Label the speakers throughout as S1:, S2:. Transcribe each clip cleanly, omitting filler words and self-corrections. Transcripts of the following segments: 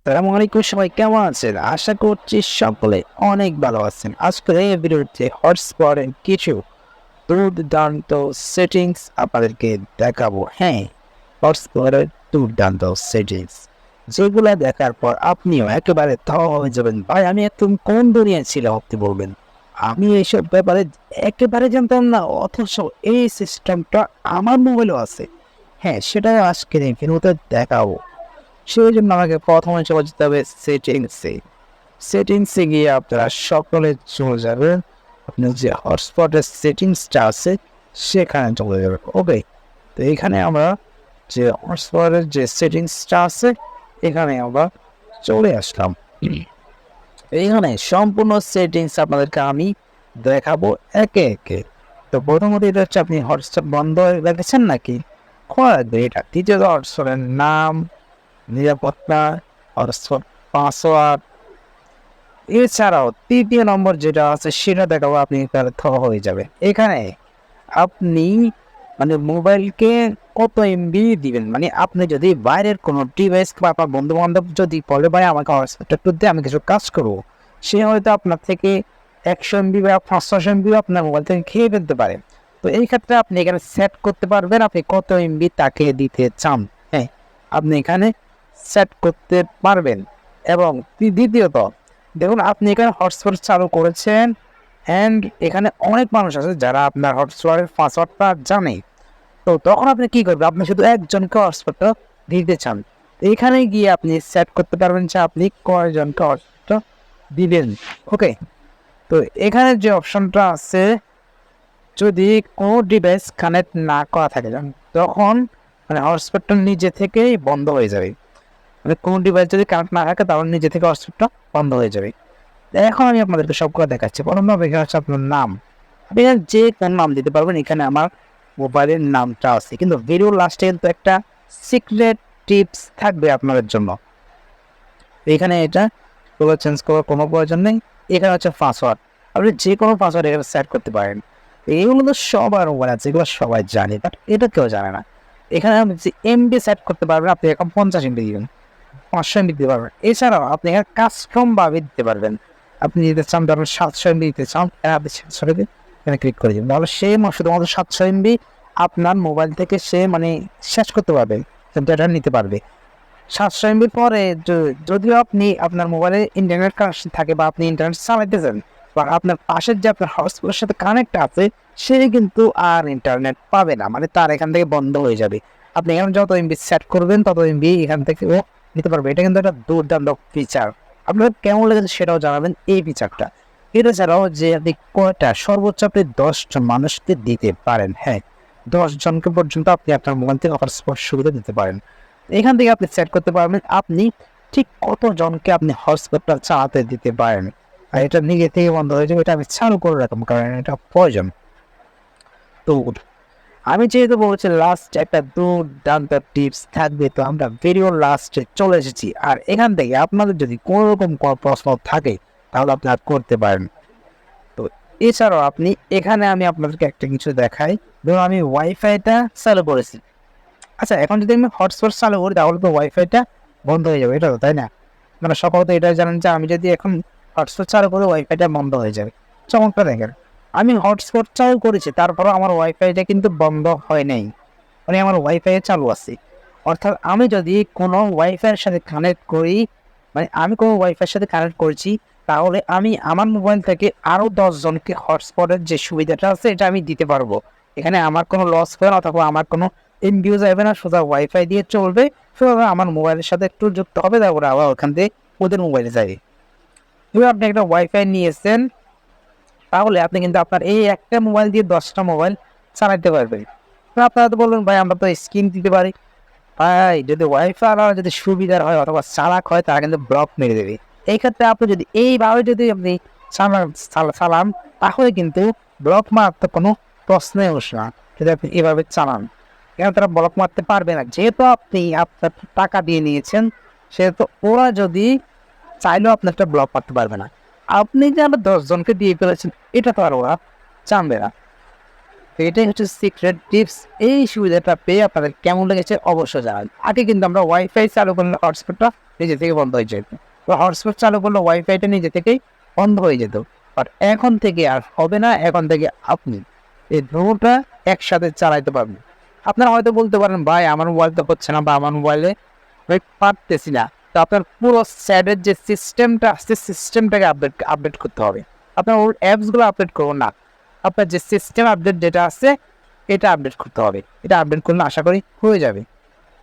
S1: আসসালামু আলাইকুম, সবাই কেমন আছেন? আশা করছি সকলে অনেক ভালো আছেন। আজকের এই ভিডিওতে হটস্পটের কিছু দুর্দান্ত সেটিংস আপনাদেরকে দেখাবো। হ্যাঁ, হটস্পটের দুর্দান্ত সেটিংস যেগুলো দেখার পর আপনিও একেবারে হয়ে যাবেন। ভাই, আমি একদম কোন দুনিয়ায় ছিলাম আপনি বলবেন। আমি এইসব ব্যাপারে একেবারে জানতাম না, অথচ এই সিস্টেমটা আমার মোবাইলেও আছে। হ্যাঁ, সেটাই আজকের এই ভিডিওতে দেখাবো। সেই জন্য আমাকে প্রথমে চলে যেতে হবে সেটিংসে গিয়ে আপনারা সকলে চলে যাবেন। আপনার যে হটস্পটের সেটিংসটা আছে সেখানে চলে যাবেন। ওকে, তো এখানে আমরা যে হটস্পটের যে সেটিংসটা আছে এখানে আমরা চলে আসলাম। এইখানে সম্পূর্ণ সেটিংস আপনাদেরকে আমি দেখাবো একে একে। তো প্রথমত এটা হচ্ছে আপনি হটস্পট বন্ধ রেখেছেন নাকি, খোলা রাখবে এটা। দ্বিতীয়ত হটস্পটের নাম, নিরাপত্তা, হটস্পট পাসওয়ার্ড, এছাড়াও তৃতীয় নম্বর যেটা আছে সেটা দেখাবো। আপনি তাহলে হয়ে যাবে। এখানে আপনি মানে মোবাইলকে কত এমবি দিবেন, মানে আপনি যদি বাইরের কোনো ডিভাইস বা আপনার বন্ধু বান্ধব যদি বলে ভাই আমাকে হটস্পটটা একটু দিয়ে আমি কিছু কাজ করবো, সে হয়তো আপনার থেকে 100 এমবি বা 500 এমবি আপনার মোবাইল থেকে খেয়ে ফেলতে পারে। তো এই ক্ষেত্রে আপনি এখানে সেট করতে পারবেন আপনি কত এমবি তাকে দিতে চান। হ্যাঁ, আপনি এখানে সেট করতে পারবেন। এবং দ্বিতীয়ত দেখুন, আপনি এখানে হটস্পট চালু করেছেন অ্যান্ড এখানে অনেক মানুষ আছে যারা আপনার হটস্পটের পাসওয়ার্ডটা জানে। তো তখন আপনি কি করবেন, আপনি শুধু একজনকে হটস্পটটা দিতে চান, এখানে গিয়ে আপনি সেট করতে পারবেন যে আপনি কয়জনকে হটস্পটটা দিবেন। ওকে, তো এখানে যে অপশনটা আছে, যদি কোনো ডিভাইস কানেক্ট না করা থাকে তখন মানে হটস্পটটা নিজে থেকেই বন্ধ হয়ে যাবে। মানে কোনো ডিভাইস যদি কানেক্ট না থাকে তাহলে নিজে থেকে হটস্পটটা বন্ধ হয়ে যাবে। এখন আমি আপনাদেরকে সবগুলো দেখাচ্ছি। প্রথমভাবে এখানে হচ্ছে আপনার নাম, আপনি এখানে যে কোনো নাম দিতে পারবেন। এখানে আমার মোবাইলের নামটা আছে, কিন্তু ভিডিও লাস্টে কিন্তু একটা সিক্রেট টিপস থাকবে আপনাদের জন্য। এখানে এটা চেঞ্জ করার কোনো প্রয়োজন নেই। এখানে হচ্ছে পাসওয়ার্ড, আপনি যে কোনো পাসওয়ার্ড এখানে সেট করতে পারেন। এইগুলো তো সবার মোবাইল আছে, এগুলো সবাই জানে, বাট এটা কেউ জানে না। এখানে আপনি যে এমবি সেট করতে পারবেন, আপনি এখন 50 এমবি দিবেন, 500 এমবি দিতে পারবেন। এছাড়াও আপনি এখানে কাস্টম ভাবে দিতে পারবেন। আপনি দিতে চান ধরুন 700 এমবি দিতে চান, আপনি 700 এখানে ক্লিক করে দিবেন, তাহলে সে শুধুমাত্র 700 এমবি আপনার মোবাইল থেকে সে মানে শেষ করতে পারবে, ডেটা নিতে পারবে। 700 এমবির পরে যদিও আপনি আপনার মোবাইলে ইন্টারনেট কানেকশন থাকে বা আপনি ইন্টারনেট চালাইতেছেন বা আপনার পাশের যে আপনার হটস্পটের সাথে কানেক্ট আছে সে কিন্তু আর ইন্টারনেট পাবে না, মানে তার এখান থেকে বন্ধ হয়ে যাবে। আপনি এখানে যত এমবি সেট করবেন তত এমবি এখান থেকে ও নিতে পারবে। এটা কিন্তু একটা দুর্দান্ত ফিচার। আপনার কেমন লেগেছে সেটাও জানাবেন এই ফিচারটা। এটা ছাড়াও যে আপনি কয়টা সর্বোচ্চ আপনি 10 জন মানুষকে দিতে পারেন। হ্যাঁ, 10 জনকে পর্যন্ত আপনি আপনার মোবাইল থেকে হটস্পট সুবিধা দিতে পারেন। এখান থেকে আপনি সেট করতে পারবেন আপনি ঠিক কতজনকে আপনি হটস্পটটা চালাতে দিতে পারেন। আর এটা নিজে থেকে বন্ধ হয়ে যাবে, এটা আমি চালু করে রাখবো কারণ এটা প্রয়োজন। তো আমি যেহেতু বলছি লাস্ট একটা দুর্দান্ত টিপস থাকবে, তো আমরা ভিডিও লাস্টে চলে এসেছি। আর এখান থেকে আপনাদের যদি কোনো রকম প্রশ্ন থাকে তাহলে আপনারা করতে পারেন। তো এছাড়াও আপনি এখানে আমি আপনাদেরকে একটা কিছু দেখাই। ধরুন আমি ওয়াইফাইটা চালু করেছি। আচ্ছা, এখন যদি আমি হটস্পট চালু করি তাহলে তো ওয়াইফাইটা বন্ধ হয়ে যাবে, এটা তো তাই না? মানে সকলে তো এটা জানেন যে আমি যদি এখন হটস্পট চালু করি ওয়াইফাইটা বন্ধ হয়ে যাবে। চমৎকার, দেখেন আমি হটস্পট চালু করেছি তারপরও আমার ওয়াইফাইটা কিন্তু বন্ধ হয় নাই, মানে আমার ওয়াইফাই চালু আছে। অর্থাৎ আমি যদি কোনো ওয়াইফাইয়ের সাথে কানেক্ট করি, মানে আমি কোনো ওয়াইফাইয়ের সাথে কানেক্ট করছি, তাহলে আমি আমার মোবাইল থেকে আরও 10 জনকে হটস্পটের যে সুবিধাটা আছে এটা আমি দিতে পারবো। এখানে আমার কোনো লস হবে না, অথবা আমার কোনো এমবিও যাবে না, সোজা ওয়াইফাই দিয়ে চলবে। সোজা আমার মোবাইলের সাথে একটু যুক্ত হবে, তারপরে আবার ওখান থেকে ওদের মোবাইলে যাবে। এবার আপনি একটা ওয়াইফাই নিয়েছেন, তাহলে আপনি কিন্তু আপনার এই একটা মোবাইল দিয়ে 10টা মোবাইল চালাতে পারবেন। আপনারা তো বলবেন ভাই আমরা তো স্ক্রিন দিতে পারি। ভাই, যদি ওয়াইফাই যদি সুবিধার হয় অথবা চালাক হয় তারা কিন্তু ব্লক মেরে দেবে। এই ক্ষেত্রে আপনি যদি এইভাবে যদি আপনি চালান তাহলে কিন্তু ব্লক মারতে কোনো প্রশ্নই ওঠে না। যদি আপনি এভাবে চালান কেন তারা ব্লক মারতে পারবে না, যেহেতু আপনি আপনার টাকা দিয়ে নিয়েছেন, সেহেতু ওরা যদি চাইলেও আপনারটা ব্লক মারতে পারবে না। আপনি যে আবার 10 জনকে দিয়ে ফেলেছেন এটা তো আর ওরা জানবে না। এটাই হচ্ছে সিক্রেট টিপস। এই সুবিধাটা পেয়ে আপনাদের কেমন লেগেছে অবশ্যই জানান। আগে কিন্তু আমরা ওয়াইফাই চালু করলে হটস্পটটা নিজে থেকে বন্ধ হয়ে যেত, তো হটস্পট চালু করলে ওয়াইফাইটা নিজে থেকেই বন্ধ হয়ে যেত। বাট এখন থেকে আর হবে না, এখন থেকে আপনি এই দুটোটা একসাথে চালাইতে পারবেন। আপনারা হয়তো বলতে পারেন ভাই আমার মোবাইল তো হচ্ছে না বা আমার মোবাইলে আমি পারতেছি না, তো আপনার পুরো স্যাডের যে সিস্টেমটা আছে সিস্টেমটাকে আপডেট করতে হবে। আপনার ওর অ্যাপসগুলো আপডেট করবো না, আপনার যে সিস্টেম আপডেট যেটা আছে এটা আপডেট করতে হবে। এটা আপডেট করলে আশা করি হয়ে যাবে।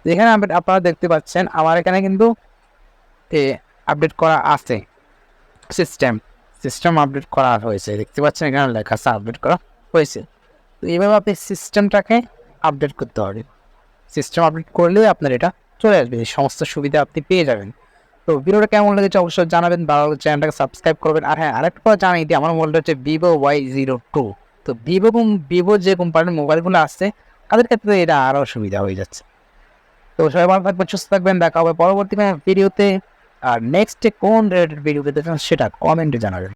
S1: যেখানে আপডেট আপনারা দেখতে পাচ্ছেন আমার এখানে কিন্তু আপডেট করা আছে, সিস্টেম আপডেট করা হয়েছে, দেখতে পাচ্ছেন এখানে লেখা আছে আপডেট করা হয়েছে। তো এইভাবে আপনি সিস্টেমটাকে আপডেট করতে হবে। সিস্টেম আপডেট করলে আপনার এটা চলে আসবে, এই সমস্ত সুবিধা আপনি পেয়ে যাবেন। তো ভিডিওটা কেমন লেগেছে অবশ্যই জানাবেন, ভালো লাগলে চ্যানেলটাকে সাবস্ক্রাইব করবেন। আর হ্যাঁ, আরেকটা কথা জানাই দিই, আমার মোবাইলটা হচ্ছে vivo Y02। তো ভিভো যে কোম্পানির মোবাইলগুলো আসছে তাদের ক্ষেত্রে এটা আরও সুবিধা হয়ে যাচ্ছে। তো সবাই ভালো থাকবেন, সুস্থ থাকবেন, দেখা হবে পরবর্তী ভিডিওতে। আর নেক্সটে কোন রিলেটেড ভিডিও পেতে চান সেটা কমেন্টে জানাবেন।